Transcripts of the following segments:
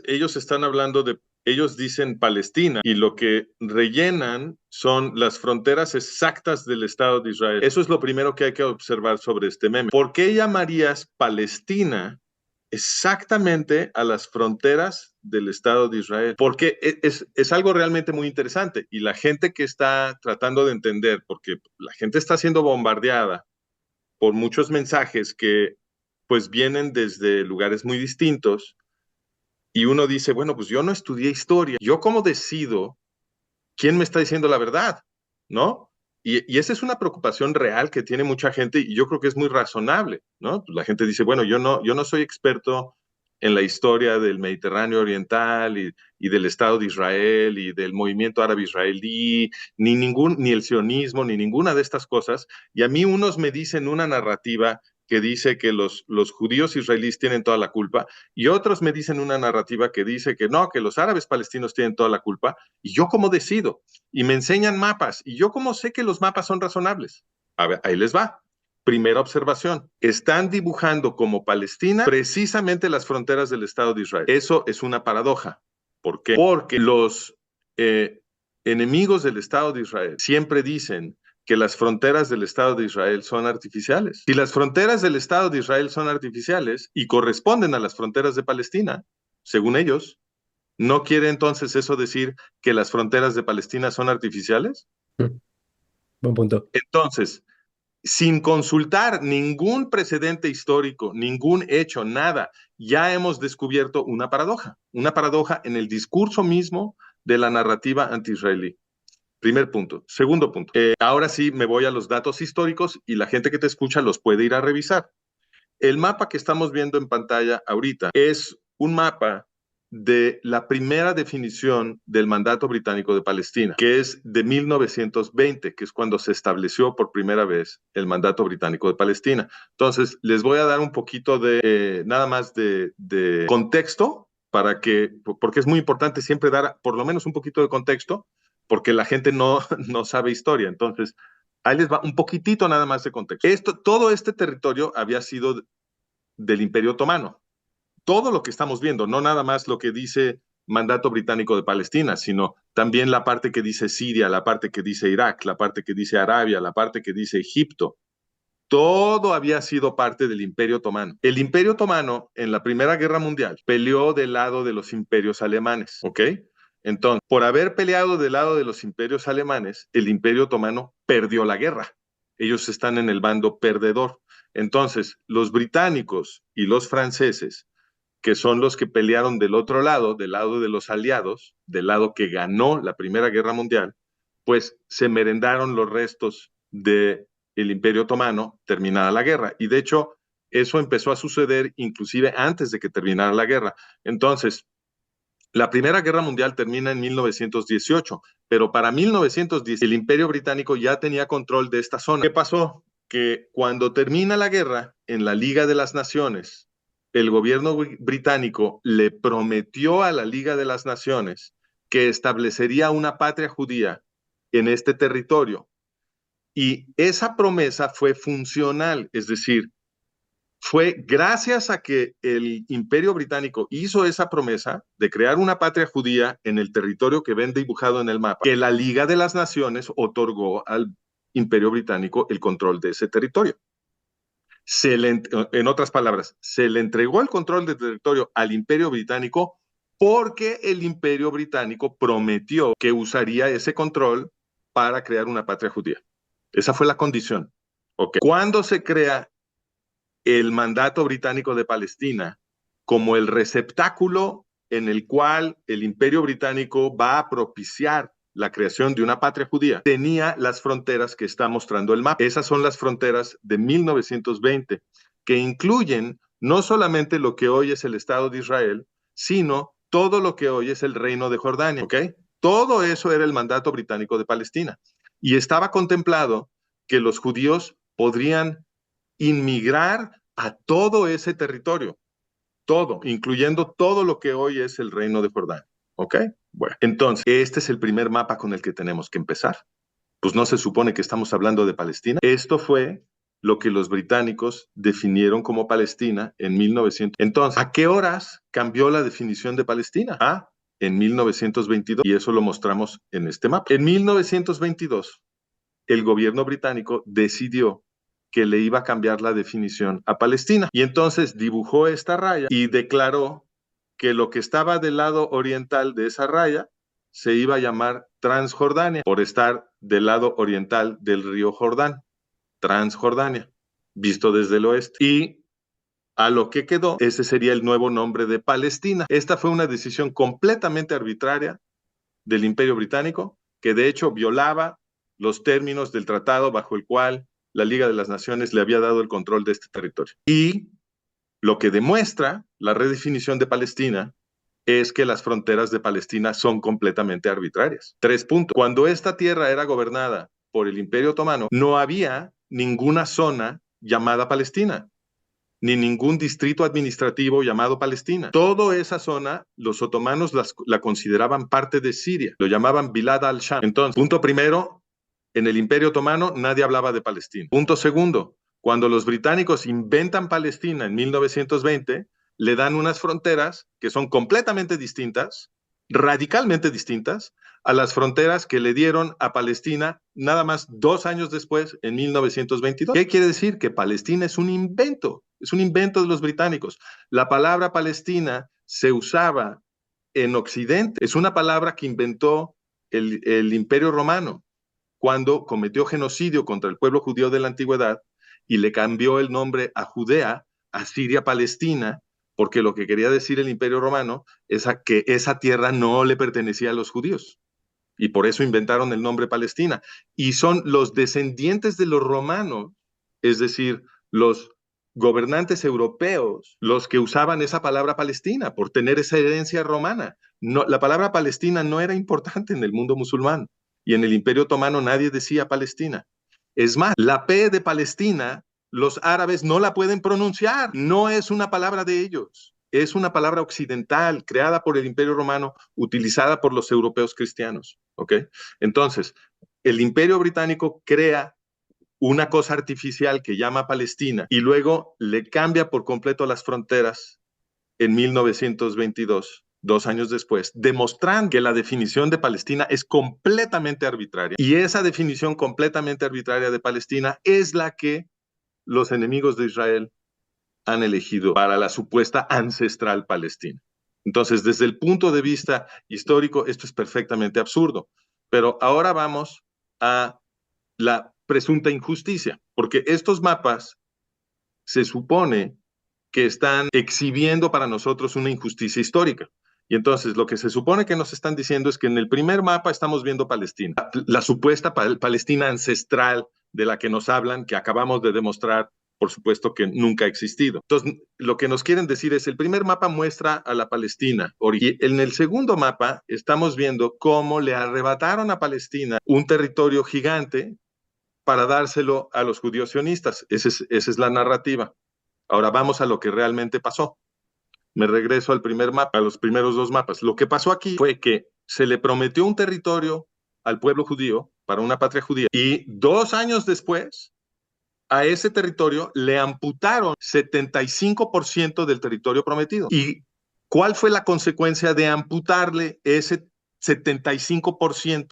Ellos están hablando de, ellos dicen Palestina y lo que rellenan son las fronteras exactas del Estado de Israel. Eso es lo primero que hay que observar sobre este meme. ¿Por qué llamarías Palestina exactamente a las fronteras del Estado de Israel? Porque es algo realmente muy interesante y la gente que está tratando de entender, porque la gente está siendo bombardeada por muchos mensajes que pues vienen desde lugares muy distintos. Y uno dice, bueno, pues yo no estudié historia. ¿Yo cómo decido quién me está diciendo la verdad? ¿No? Y esa es una preocupación real que tiene mucha gente y yo creo que es muy razonable, ¿no? Pues la gente dice, bueno, yo no soy experto en la historia del Mediterráneo Oriental y del Estado de Israel y del movimiento árabe israelí, ni el sionismo, ni ninguna de estas cosas. Y a mí unos me dicen una narrativa que dice que los judíos israelíes tienen toda la culpa y otros me dicen una narrativa que dice que no, que los árabes palestinos tienen toda la culpa. ¿Y yo cómo decido? Y me enseñan mapas. ¿Y yo cómo sé que los mapas son razonables? A ver, ahí les va. Primera observación. Están dibujando como Palestina precisamente las fronteras del Estado de Israel. Eso es una paradoja. ¿Por qué? Porque los enemigos del Estado de Israel siempre dicen que las fronteras del Estado de Israel son artificiales. Si las fronteras del Estado de Israel son artificiales y corresponden a las fronteras de Palestina, según ellos, ¿no quiere entonces eso decir que las fronteras de Palestina son artificiales? Buen punto. Entonces, sin consultar ningún precedente histórico, ningún hecho, nada, ya hemos descubierto una paradoja en el discurso mismo de la narrativa anti-israelí. Primer punto. Segundo punto. Ahora sí me voy a los datos históricos y la gente que te escucha los puede ir a revisar. El mapa que estamos viendo en pantalla ahorita es un mapa de la primera definición del mandato británico de Palestina, que es de 1920, que es cuando se estableció por primera vez el mandato británico de Palestina. Entonces, les voy a dar un poquito de, nada más de contexto, porque es muy importante siempre dar por lo menos un poquito de contexto, porque la gente no, no sabe historia. Entonces, ahí les va un poquitito nada más de contexto. Todo este territorio había sido del Imperio Otomano. Todo lo que estamos viendo, no nada más lo que dice mandato británico de Palestina, sino también la parte que dice Siria, la parte que dice Irak, la parte que dice Arabia, la parte que dice Egipto. Todo había sido parte del Imperio Otomano. El Imperio Otomano en la Primera Guerra Mundial peleó del lado de los imperios alemanes, ¿ok? Entonces, por haber peleado del lado de los imperios alemanes, el Imperio Otomano perdió la guerra. Ellos están en el bando perdedor. Entonces, los británicos y los franceses, que son los que pelearon del otro lado, del lado de los aliados, del lado que ganó la Primera Guerra Mundial, pues se merendaron los restos del Imperio Otomano terminada la guerra. Y de hecho, eso empezó a suceder inclusive antes de que terminara la guerra. Entonces, la Primera Guerra Mundial termina en 1918, pero para 1910 el Imperio Británico ya tenía control de esta zona. ¿Qué pasó? Que cuando termina la guerra en la Liga de las Naciones, el gobierno británico le prometió a la Liga de las Naciones que establecería una patria judía en este territorio. Y esa promesa fue funcional, es decir, fue gracias a que el Imperio Británico hizo esa promesa de crear una patria judía en el territorio que ven dibujado en el mapa, que la Liga de las Naciones otorgó al Imperio Británico el control de ese territorio. En otras palabras, se le entregó el control del territorio al Imperio Británico porque el Imperio Británico prometió que usaría ese control para crear una patria judía. Esa fue la condición. Okay. ¿Cuándo se crea el mandato británico de Palestina como el receptáculo en el cual el Imperio Británico va a propiciar la creación de una patria judía? Tenía las fronteras que está mostrando el mapa. Esas son las fronteras de 1920, que incluyen no solamente lo que hoy es el Estado de Israel, sino todo lo que hoy es el Reino de Jordania, ¿ok? Todo eso era el mandato británico de Palestina. Y estaba contemplado que los judíos podrían inmigrar a todo ese territorio, todo, incluyendo todo lo que hoy es el Reino de Jordania. ¿Ok? Bueno, entonces, este es el primer mapa con el que tenemos que empezar. Pues no se supone que estamos hablando de Palestina. Esto fue lo que los británicos definieron como Palestina en 1900. Entonces, ¿a qué horas cambió la definición de Palestina? En 1922, y eso lo mostramos en este mapa. En 1922, el gobierno británico decidió que le iba a cambiar la definición a Palestina. Y entonces dibujó esta raya y declaró que lo que estaba del lado oriental de esa raya se iba a llamar Transjordania, por estar del lado oriental del río Jordán. Transjordania, visto desde el oeste. Y a lo que quedó, ese sería el nuevo nombre de Palestina. Esta fue una decisión completamente arbitraria del Imperio Británico, que de hecho violaba los términos del tratado bajo el cual la Liga de las Naciones le había dado el control de este territorio. Y lo que demuestra la redefinición de Palestina es que las fronteras de Palestina son completamente arbitrarias. 3 puntos. Cuando esta tierra era gobernada por el Imperio Otomano, no había ninguna zona llamada Palestina, ni ningún distrito administrativo llamado Palestina. Toda esa zona, los otomanos la consideraban parte de Siria, lo llamaban Bilad al-Sham. Entonces, punto primero, en el Imperio Otomano nadie hablaba de Palestina. Punto segundo, cuando los británicos inventan Palestina en 1920, le dan unas fronteras que son completamente distintas, radicalmente distintas, a las fronteras que le dieron a Palestina nada más 2 años después, en 1922. ¿Qué quiere decir? Que Palestina es un invento de los británicos. La palabra Palestina se usaba en Occidente, es una palabra que inventó el Imperio Romano cuando cometió genocidio contra el pueblo judío de la antigüedad y le cambió el nombre a Judea, a Siria-Palestina, porque lo que quería decir el Imperio Romano es que esa tierra no le pertenecía a los judíos. Y por eso inventaron el nombre Palestina. Y son los descendientes de los romanos, es decir, los gobernantes europeos, los que usaban esa palabra Palestina por tener esa herencia romana. No, la palabra Palestina no era importante en el mundo musulmán y en el Imperio Otomano nadie decía Palestina. Es más, la P de Palestina, los árabes no la pueden pronunciar, no es una palabra de ellos. Es una palabra occidental creada por el Imperio Romano, utilizada por los europeos cristianos. ¿Ok? Entonces, el Imperio Británico crea una cosa artificial que llama Palestina y luego le cambia por completo las fronteras en 1922, 2 años después, demostrando que la definición de Palestina es completamente arbitraria. Y esa definición completamente arbitraria de Palestina es la que los enemigos de Israel han elegido para la supuesta ancestral Palestina. Entonces, desde el punto de vista histórico, esto es perfectamente absurdo. Pero ahora vamos a la presunta injusticia, porque estos mapas se supone que están exhibiendo para nosotros una injusticia histórica. Y entonces lo que se supone que nos están diciendo es que en el primer mapa estamos viendo Palestina, la supuesta Palestina ancestral de la que nos hablan, que acabamos de demostrar, por supuesto, que nunca ha existido. Entonces, lo que nos quieren decir es, el primer mapa muestra a la Palestina, y en el segundo mapa estamos viendo cómo le arrebataron a Palestina un territorio gigante para dárselo a los judíos sionistas. Esa es la narrativa. Ahora vamos a lo que realmente pasó. Me regreso al primer mapa, a los primeros 2 mapas. Lo que pasó aquí fue que se le prometió un territorio al pueblo judío para una patria judía y 2 años después a ese territorio le amputaron 75% del territorio prometido. ¿Y cuál fue la consecuencia de amputarle ese 75%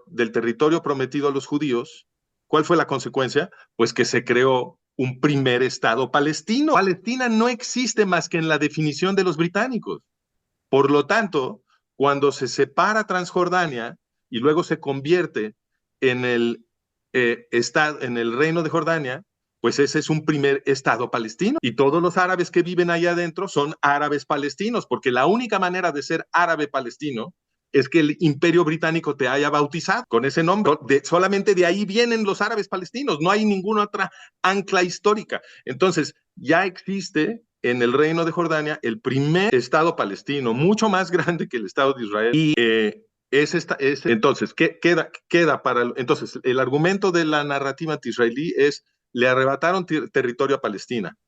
del territorio prometido a los judíos? ¿Cuál fue la consecuencia? Pues que se creó un primer Estado palestino. Palestina no existe más que en la definición de los británicos. Por lo tanto, cuando se separa Transjordania y luego se convierte en en el reino de Jordania, pues ese es un primer Estado palestino. Y todos los árabes que viven allá adentro son árabes palestinos, porque la única manera de ser árabe palestino es que el Imperio Británico te haya bautizado con ese nombre. Solamente de ahí vienen los árabes palestinos, no hay ninguna otra ancla histórica. Entonces, ya existe en el reino de Jordania el primer Estado palestino, mucho más grande que el Estado de Israel. Y entonces, ¿qué queda para? Entonces, el argumento de la narrativa anti-israelí es, le arrebataron territorio a Palestina.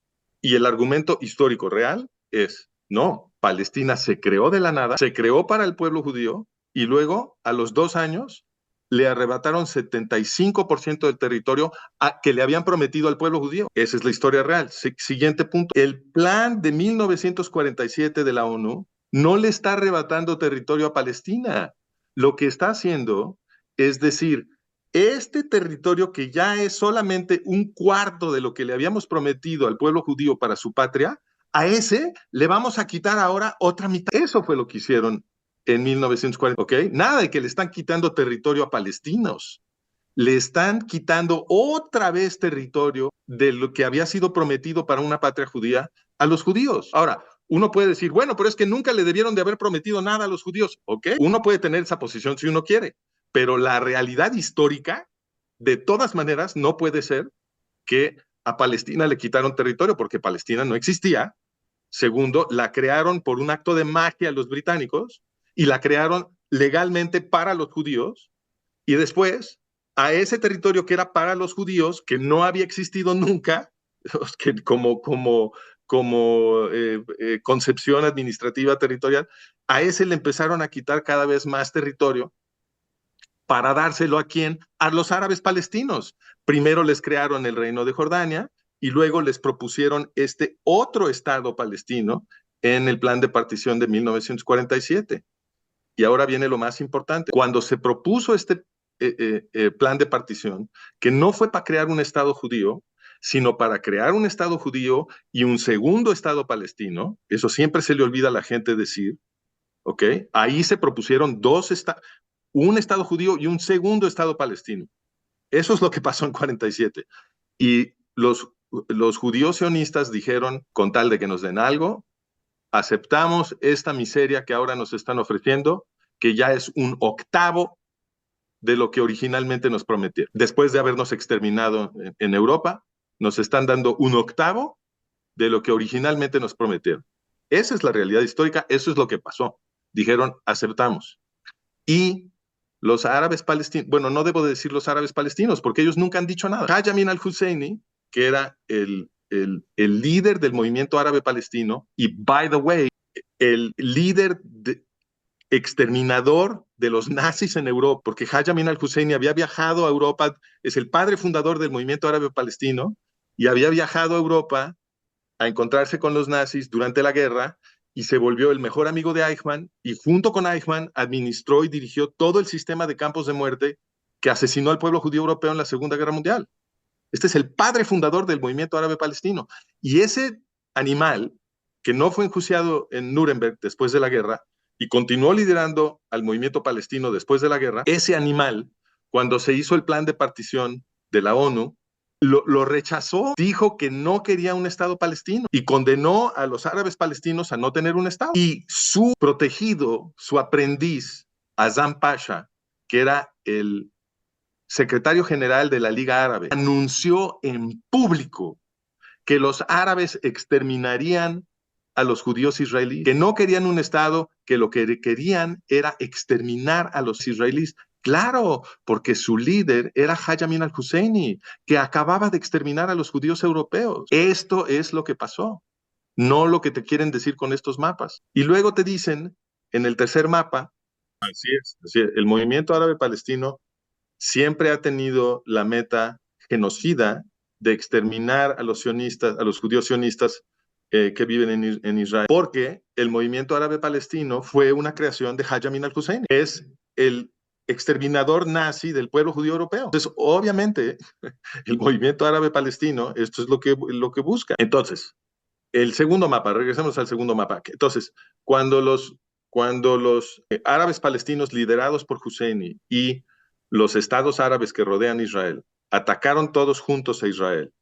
Y el argumento histórico real es, no, Palestina se creó de la nada, se creó para el pueblo judío y luego, a los 2 años, le arrebataron 75% del territorio que le habían prometido al pueblo judío. Esa es la historia real. Siguiente punto. El plan de 1947 de la ONU no le está arrebatando territorio a Palestina. Lo que está haciendo es decir, este territorio que ya es solamente un cuarto de lo que le habíamos prometido al pueblo judío para su patria, a ese le vamos a quitar ahora otra mitad. Eso fue lo que hicieron en 1940, ¿ok? Nada de que le están quitando territorio a palestinos. Le están quitando otra vez territorio de lo que había sido prometido para una patria judía a los judíos. Ahora, uno puede decir, bueno, pero es que nunca le debieron de haber prometido nada a los judíos, ¿ok? Uno puede tener esa posición si uno quiere, pero la realidad histórica, de todas maneras, no puede ser que a Palestina le quitaron territorio porque Palestina no existía. Segundo, la crearon por un acto de magia los británicos y la crearon legalmente para los judíos. Y después, a ese territorio que era para los judíos, que no había existido nunca, que como concepción administrativa territorial, a ese le empezaron a quitar cada vez más territorio para dárselo a quién? A los árabes palestinos. Primero les crearon el reino de Jordania y luego les propusieron este otro estado palestino en el plan de partición de 1947. Y ahora viene lo más importante. Cuando se propuso este plan de partición, que no fue para crear un estado judío, sino para crear un estado judío y un segundo estado palestino, eso siempre se le olvida a la gente decir, ¿ok? Ahí se propusieron dos estados, un estado judío y un segundo estado palestino. Eso es lo que pasó en 47. Y los judíos sionistas dijeron, con tal de que nos den algo, aceptamos esta miseria que ahora nos están ofreciendo, que ya es un octavo de lo que originalmente nos prometieron. Después de habernos exterminado en Europa, nos están dando un octavo de lo que originalmente nos prometieron. Esa es la realidad histórica, eso es lo que pasó. Dijeron, aceptamos. Y los árabes palestinos, bueno, no debo decir los árabes palestinos, porque ellos nunca han dicho nada. Haj Amin al-Husseini, que era el líder del movimiento árabe palestino, y by the way, el líder exterminador de los nazis en Europa, porque Haj Amin al-Husseini había viajado a Europa, es el padre fundador del movimiento árabe palestino, y había viajado a Europa a encontrarse con los nazis durante la guerra y se volvió el mejor amigo de Eichmann y junto con Eichmann administró y dirigió todo el sistema de campos de muerte que asesinó al pueblo judío europeo en la Segunda Guerra Mundial. Este es el padre fundador del movimiento árabe palestino. Y ese animal, que no fue enjuiciado en Nuremberg después de la guerra y continuó liderando al movimiento palestino después de la guerra, ese animal, cuando se hizo el plan de partición de la ONU, lo rechazó, dijo que no quería un Estado palestino y condenó a los árabes palestinos a no tener un Estado. Y su protegido, su aprendiz, Azam Pasha, que era el secretario general de la Liga Árabe, anunció en público que los árabes exterminarían a los judíos israelíes, que no querían un Estado, que lo que querían era exterminar a los israelíes. Claro, porque su líder era Haj Amin al-Husseini, que acababa de exterminar a los judíos europeos. Esto es lo que pasó, no lo que te quieren decir con estos mapas. Y luego te dicen, en el tercer mapa, así es, el movimiento árabe palestino siempre ha tenido la meta genocida de exterminar a los sionistas, a los judíos sionistas que viven en Israel, porque el movimiento árabe palestino fue una creación de Haj Amin al-Husseini. Es el exterminador nazi del pueblo judío europeo. Entonces, obviamente, el movimiento árabe palestino, esto es lo que busca. Entonces, el segundo mapa, regresemos al segundo mapa. Entonces, cuando los árabes palestinos liderados por Husseini y los estados árabes que rodean Israel atacaron todos juntos a Israel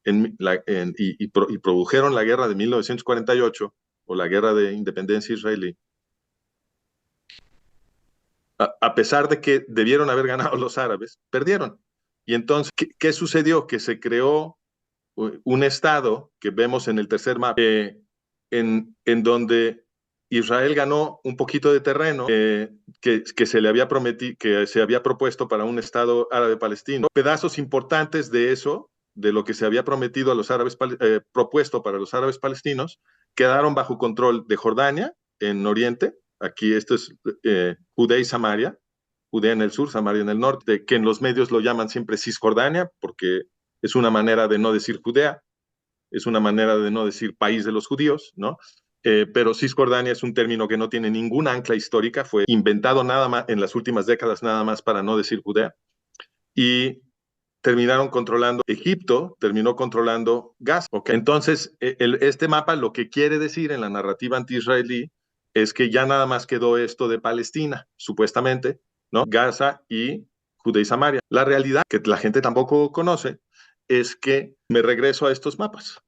y produjeron la guerra de 1948 o la guerra de independencia israelí, a pesar de que debieron haber ganado los árabes, perdieron. Y entonces, ¿qué sucedió? Que se creó un estado que vemos en el tercer mapa, en donde Israel ganó un poquito de terreno que se le había prometido, que se había propuesto para un estado árabe palestino. Pedazos importantes de eso, de lo que se había prometido a los árabes, propuesto para los árabes palestinos, quedaron bajo control de Jordania, en Oriente. Aquí esto es Judea y Samaria. Judea en el sur, Samaria en el norte, que en los medios lo llaman siempre Cisjordania, porque es una manera de no decir Judea, es una manera de no decir país de los judíos, ¿no? Pero Cisjordania es un término que no tiene ninguna ancla histórica, fue inventado nada más en las últimas décadas nada más para no decir Judea, y terminaron controlando Egipto, terminó controlando Gaza. Okay. Entonces, este mapa lo que quiere decir en la narrativa anti-israelí es que ya nada más quedó esto de Palestina, supuestamente, ¿no? Gaza y Judea y Samaria. La realidad, que la gente tampoco conoce, es que me regreso a estos mapas.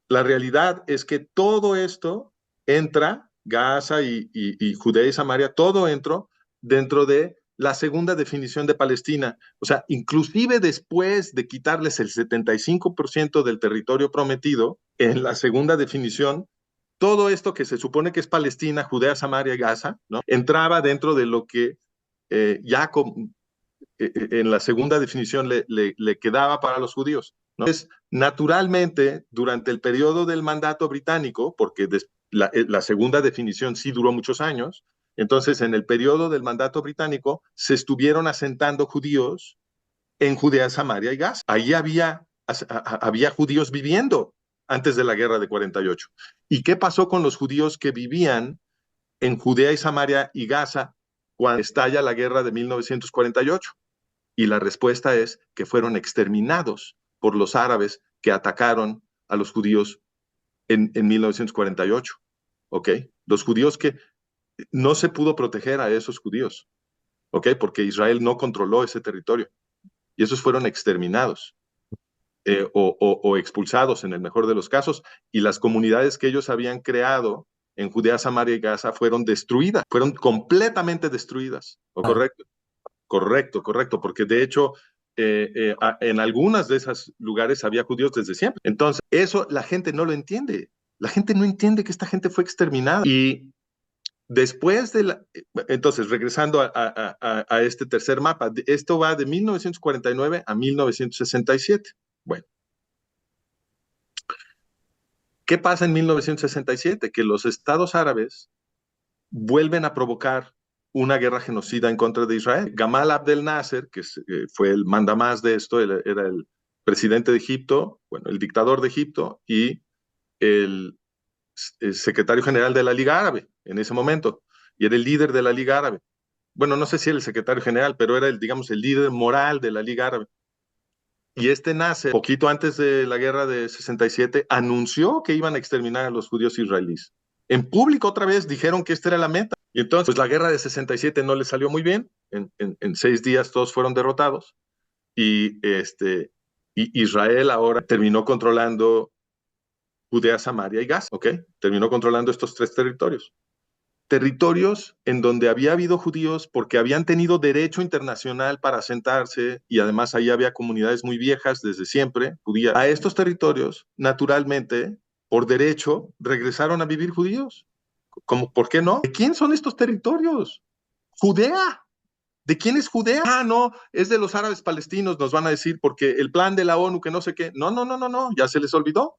La realidad es que todo esto entra, Gaza y Judea y Samaria, todo entró dentro de la segunda definición de Palestina. O sea, inclusive después de quitarles el 75% del territorio prometido, en la segunda definición, todo esto que se supone que es Palestina, Judea, Samaria y Gaza, ¿no? Entraba dentro de lo que ya en la segunda definición le quedaba para los judíos. ¿No? Entonces, naturalmente, durante el periodo del mandato británico, porque la segunda definición sí duró muchos años, entonces en el periodo del mandato británico se estuvieron asentando judíos en Judea, Samaria y Gaza. Ahí había judíos viviendo antes de la guerra de 48. ¿Y qué pasó con los judíos que vivían en Judea y Samaria y Gaza cuando estalla la guerra de 1948? Y la respuesta es que fueron exterminados por los árabes que atacaron a los judíos en 1948. ¿Ok? Los judíos que no se pudo proteger a esos judíos. ¿Ok? Porque Israel no controló ese territorio. Y esos fueron exterminados o expulsados en el mejor de los casos. Y las comunidades que ellos habían creado en Judea, Samaria y Gaza fueron destruidas, fueron completamente destruidas. ¿O correcto? Correcto, correcto, porque de hecho en algunas de esos lugares había judíos desde siempre. Entonces, eso la gente no lo entiende. La gente no entiende que esta gente fue exterminada. Y después de la... Entonces, regresando a este tercer mapa, esto va de 1949 a 1967. Bueno, ¿qué pasa en 1967? Que los estados árabes vuelven a provocar una guerra genocida en contra de Israel. Gamal Abdel Nasser, que fue el mandamás de esto, era el presidente de Egipto, bueno, el dictador de Egipto y el secretario general de la Liga Árabe en ese momento, y era el líder de la Liga Árabe. Bueno, no sé si era el secretario general, pero era digamos, el líder moral de la Liga Árabe. Y este Nasser, poquito antes de la guerra de 67, anunció que iban a exterminar a los judíos israelíes. En público otra vez dijeron que esta era la meta. Y entonces, pues la guerra de 67 no le salió muy bien. En 6 días todos fueron derrotados. Y Israel ahora terminó controlando Judea, Samaria y Gaza, ¿ok? Terminó controlando estos 3 territorios. Territorios en donde había habido judíos porque habían tenido derecho internacional para asentarse y además ahí había comunidades muy viejas desde siempre, judías. A estos territorios, naturalmente, por derecho, regresaron a vivir judíos. ¿Cómo, ¿por qué no? ¿De quién son estos territorios? Judea. ¿De quién es Judea? Ah, no, es de los árabes palestinos, nos van a decir, porque el plan de la ONU, que no sé qué. No, no, no, no, no, ya se les olvidó.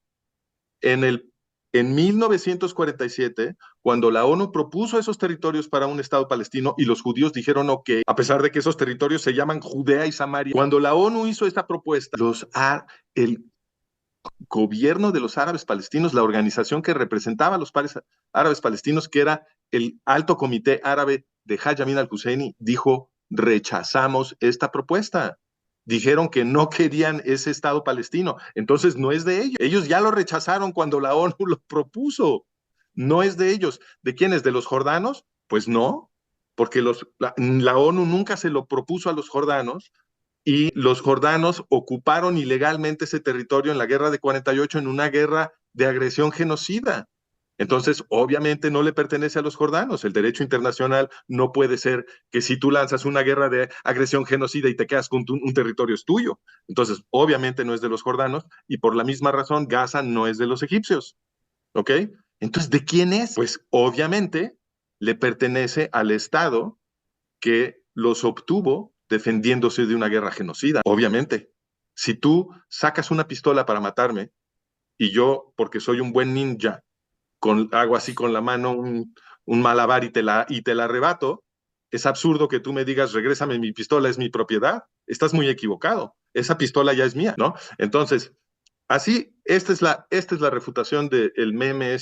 En 1947, cuando la ONU propuso esos territorios para un Estado palestino y los judíos dijeron ok, a pesar de que esos territorios se llaman Judea y Samaria, cuando la ONU hizo esta propuesta, el gobierno de los árabes palestinos, la organización que representaba a los árabes palestinos, que era el Alto Comité Árabe de Haj Amin al-Husseini, dijo, rechazamos esta propuesta. Dijeron que no querían ese Estado palestino. Entonces no es de ellos. Ellos ya lo rechazaron cuando la ONU lo propuso. No es de ellos. ¿De quiénes? ¿De los jordanos? Pues no, porque la ONU nunca se lo propuso a los jordanos y los jordanos ocuparon ilegalmente ese territorio en la guerra de 48 en una guerra de agresión genocida. Entonces, obviamente no le pertenece a los jordanos. El derecho internacional no puede ser que si tú lanzas una guerra de agresión genocida y te quedas con un territorio es tuyo. Entonces, obviamente no es de los jordanos y por la misma razón Gaza no es de los egipcios. ¿Ok? Entonces, ¿de quién es? Pues obviamente le pertenece al Estado que los obtuvo defendiéndose de una guerra genocida. Obviamente, si tú sacas una pistola para matarme y yo, porque soy un buen ninja, hago así con la mano un malabar y te la arrebato, Es absurdo que tú me digas, regrésame mi pistola, es mi propiedad. Estás muy equivocado. Esa pistola ya es mía, ¿no? Entonces, así, esta es la refutación del meme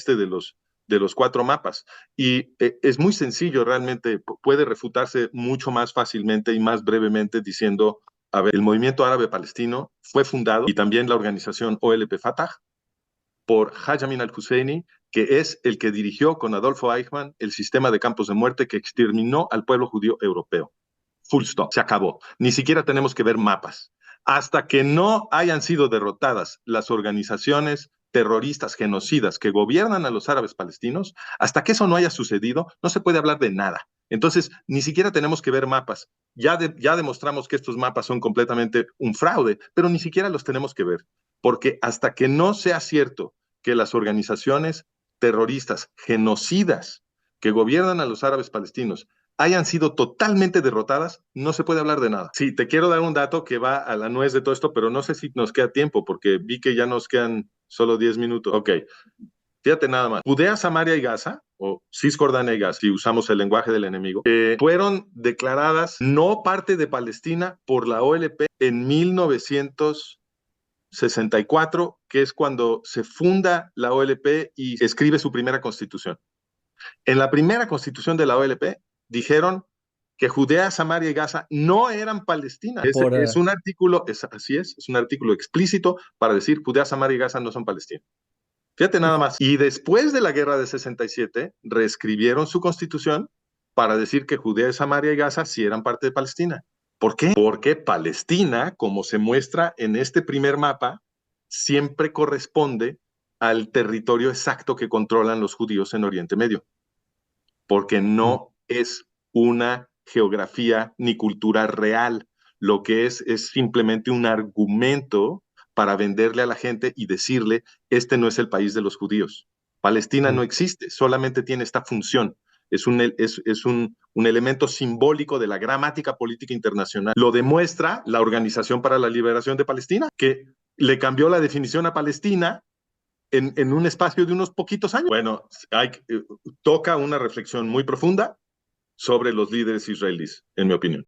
de los 4 mapas. Y es muy sencillo, realmente puede refutarse mucho más fácilmente y más brevemente diciendo, a ver, el movimiento árabe palestino fue fundado y también la organización OLP Fatah por Haj Amin al-Husseini, que es el que dirigió con Adolfo Eichmann el sistema de campos de muerte que exterminó al pueblo judío europeo. Full stop, se acabó. Ni siquiera tenemos que ver mapas. Hasta que no hayan sido derrotadas las organizaciones terroristas genocidas que gobiernan a los árabes palestinos, hasta que eso no haya sucedido, no se puede hablar de nada. Entonces, ni siquiera tenemos que ver mapas. Ya demostramos que estos mapas son completamente un fraude, pero ni siquiera los tenemos que ver, porque hasta que no sea cierto que las organizaciones terroristas genocidas que gobiernan a los árabes palestinos hayan sido totalmente derrotadas, no se puede hablar de nada. Sí, te quiero dar un dato que va a la nuez de todo esto, pero no sé si nos queda tiempo, porque vi que ya nos quedan solo 10 minutos. Ok, fíjate nada más. Judea, Samaria y Gaza, o Cisjordania y Gaza, si usamos el lenguaje del enemigo, fueron declaradas no parte de Palestina por la OLP en 1964, que es cuando se funda la OLP y escribe su primera constitución. En la primera constitución de la OLP dijeron que Judea, Samaria y Gaza no eran Palestina. Es un artículo, así es un artículo explícito para decir Judea, Samaria y Gaza no son Palestina. Fíjate nada más. Y después de la guerra de 67, reescribieron su constitución para decir que Judea, Samaria y Gaza sí eran parte de Palestina. ¿Por qué? Porque Palestina, como se muestra en este primer mapa, siempre corresponde al territorio exacto que controlan los judíos en Oriente Medio, porque no es una geografía ni cultura real. Lo que es simplemente un argumento para venderle a la gente y decirle, este no es el país de los judíos. Palestina no existe, solamente tiene esta función. Es un elemento simbólico de la gramática política internacional. Lo demuestra la Organización para la Liberación de Palestina, que le cambió la definición a Palestina en un espacio de unos poquitos años. Bueno, toca una reflexión muy profunda sobre los líderes israelíes, en mi opinión.